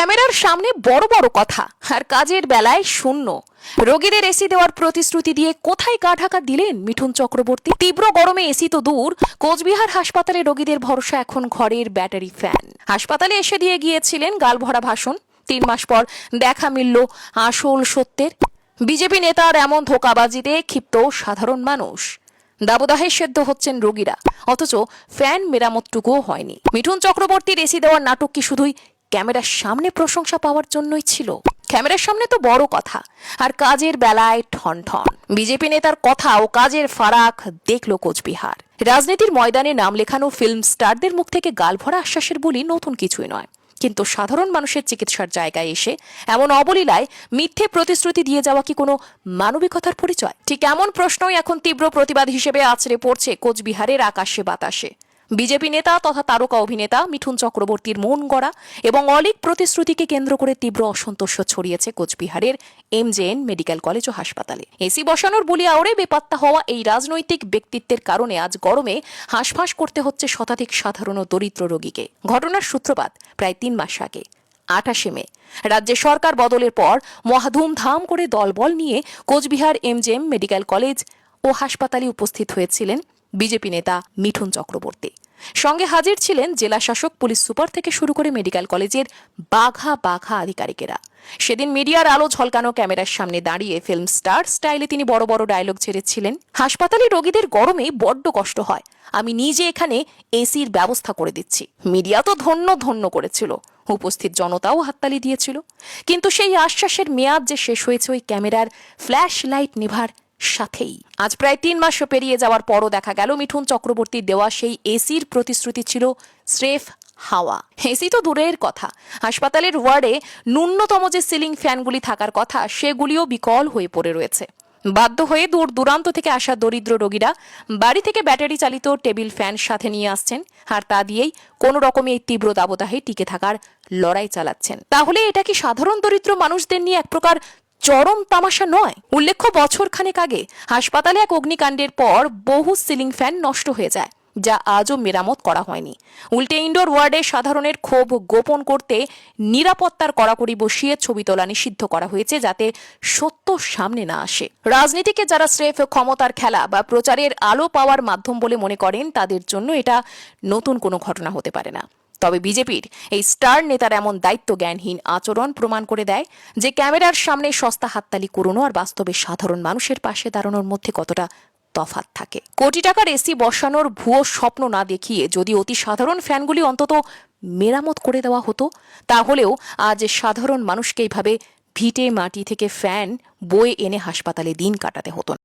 ক্যামেরার সামনে বড় বড় কথা আর কাজের বেলায় শূন্য। রোগীদের এসি দেওয়ার প্রতিশ্রুতি দিয়ে কোথায় গা ঢাকা দিলেন মিঠুন চক্রবর্তী? তীব্র গরমে এসি তো দূর, কোচবিহার হাসপাতালে রোগীদের ভরসা এখন ঘরের ব্যাটারি ফ্যান। হাসপাতালে এসে দিয়ে গিয়েছিলেন গালভরা ভাষণ। 3 মাস পর দেখা মিলল আসল সত্যের। বিজেপি নেতার এমন ধোঁকাবাজিতে ক্ষিপ্ত সাধারণ মানুষ। দাবদাহে সেদ্ধ হচ্ছেন রোগীরা, অথচ ফ্যান মেরামতটুকুও হয়নি। মিঠুন চক্রবর্তীর এসি দেওয়ার নাটক কি শুধুই ক্যামেরার সামনে প্রশংসা পাওয়ার জন্যই ছিল? ক্যামেরার সামনে তো বড় কথা, আর কাজের বেলায় ঠন ঠন। বিজেপি নেতার কথা ও কাজের ফারাক দেখলো কোচবিহার। রাজনীতির ময়দানে নাম লেখানো ফিল্ম স্টারদের মুখ থেকে গালভরা আশ্বাসের বলি নতুন কিছুই নয়, কিন্তু সাধারণ মানুষের চিকিৎসার জায়গায় এসে এমন অবলীলায় মিথ্যে প্রতিশ্রুতি দিয়ে যাওয়া কি কোনো মানবিকতার পরিচয়? ঠিক এমন প্রশ্নই এখন তীব্র প্রতিবাদ হিসেবে আছড়ে পড়ছে কোচবিহারের আকাশে বাতাসে। বিজেপি নেতা তথা তারকা অভিনেতা মিঠুন চক্রবর্তীর মন গড়া এবং অলীক প্রতিশ্রুতিকে কেন্দ্র করে তীব্র অসন্তোষ ছড়িয়েছে কোচবিহারের এমজেএন মেডিকেল কলেজ ও হাসপাতালে। এসি বসানোর বুলি আওড়ে বেপাত্তা হওয়া এই রাজনৈতিক ব্যক্তিত্বের কারণে আজ গরমে হাঁসফাঁস করতে হচ্ছে শতাধিক সাধারণ ও দরিদ্র রোগীকে। ঘটনার সূত্রপাত প্রায় 3 মাস আগে 28শে মে। রাজ্যে সরকার বদলের পর মহাধুমধাম করে দলবল নিয়ে কোচবিহার এমজেএম মেডিকেল কলেজ ও হাসপাতালে উপস্থিত হয়েছিলেন বিজেপি নেতা মিঠুন চক্রবর্তী। সঙ্গে হাজির ছিলেন জেলা শাসক, পুলিশ সুপার থেকে শুরু করে মেডিকেল কলেজের বাঘা বাঘা আধিকারিকেরা। সেদিন মিডিয়ার আলো ঝলকানো ক্যামেরার সামনে দাঁড়িয়ে ফিল্ম স্টার স্টাইলে তিনি বড় বড় ডায়লগ ছেড়েছিলেন। হাসপাতালে রোগীদের গরমে বড্ড কষ্ট হয়, আমি নিজে এখানে এসির ব্যবস্থা করে দিচ্ছি। মিডিয়া তো ধন্য ধন্য করেছিল, উপস্থিত জনতাও হাততালি দিয়েছিল। কিন্তু সেই আশ্বাসের মেয়াদ যে শেষ হয়েছে ওই ক্যামেরার ফ্ল্যাশ লাইট নেভার সাথেই। আজ প্রায় 3 মাস পেরিয়ে যাওয়ার পরও দেখা গেল মিঠুন চক্রবর্তীর দেওয়া সেই এসির প্রতিশ্রুতি ছিল স্রেফ হাওয়া। এসি তো দূরের কথা, হাসপাতালের ওয়ার্ডে ন্যূনতম যে সিলিং ফ্যানগুলি থাকার কথা সেগুলিও বিকল হয়ে পড়ে রয়েছে। বাধ্য হয়ে দূর দূরান্ত থেকে আসা দরিদ্র রোগীরা বাড়ি থেকে ব্যাটারি চালিত টেবিল ফ্যান সাথে নিয়ে আসছেন, আর তা দিয়েই কোনো রকমে এই তীব্র দাবদাহে টিকে থাকার লড়াই চালাচ্ছেন। তাহলে এটা কি সাধারণ দরিদ্র মানুষদের নিয়ে এক প্রকার চরম তামাশা নয়? উল্লেখ্য, বছর খানেক আগে হাসপাতালে এক অগ্নিকাণ্ডের পর বহু সিলিং ফ্যান নষ্ট হয়ে যায়, যা আজও মেরামত করা হয়নি। উল্টে ইনডোর ওয়ার্ডে সাধারণের ক্ষোভ গোপন করতে নিরাপত্তার কড়াকড়ি বসিয়ে ছবি তোলা নিষিদ্ধ করা হয়েছে, যাতে সত্য সামনে না আসে। রাজনীতিকে যারা স্রেফ ক্ষমতার খেলা বা প্রচারের আলো পাওয়ার মাধ্যম বলে মনে করেন, তাদের জন্য এটা নতুন কোনো ঘটনা হতে পারে না। তবে বিজেপির এই স্টার নেতার এমন দায়িত্ব জ্ঞানহীন আচরণ প্রমাণ করে দেয় যে ক্যামেরার সামনে সস্তা হাততালি কুড়োনো আর বাস্তবে সাধারণ মানুষের পাশে দাঁড়ানোর মধ্যে কতটা তফাৎ থাকে। কোটি টাকার এসি বসানোর ভুয়ো স্বপ্ন না দেখিয়ে যদি অতি সাধারণ ফ্যানগুলি অন্তত মেরামত করে দেওয়া হতো, তাহলেও আজ সাধারণ মানুষকে এইভাবে ভিটে মাটি থেকে ফ্যান বয়ে এনে হাসপাতালে দিন কাটাতে হতো না।